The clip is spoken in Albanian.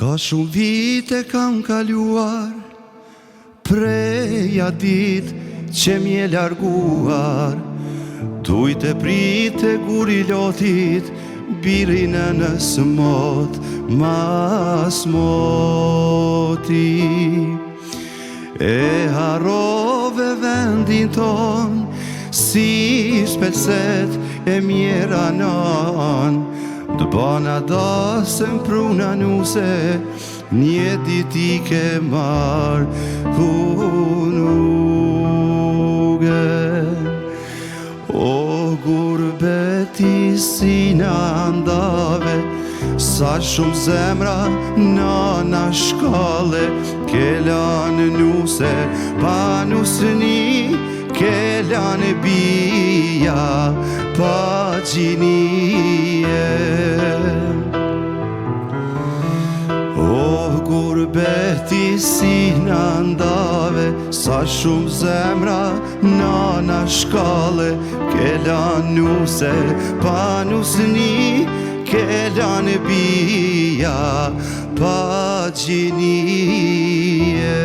Ka shumë vite kam kaluar preja dit që m'je larguar, tujt e prit e guri lotit birin në smot mas moti. E harove vendin ton si shpeset e mjera non, të bana dasën pruna nuse një dit i ke marrë punuge. O gurbeti si në andave, sa shumë zemra nana shkale, ke lanë nuse pa nusëni, ke lanë bia pa gjinie. O gurbeti si në andave, sa shumë zemra nana shkale, ke lanë nuse pa nusëni, ke lanë bia pa gjinie.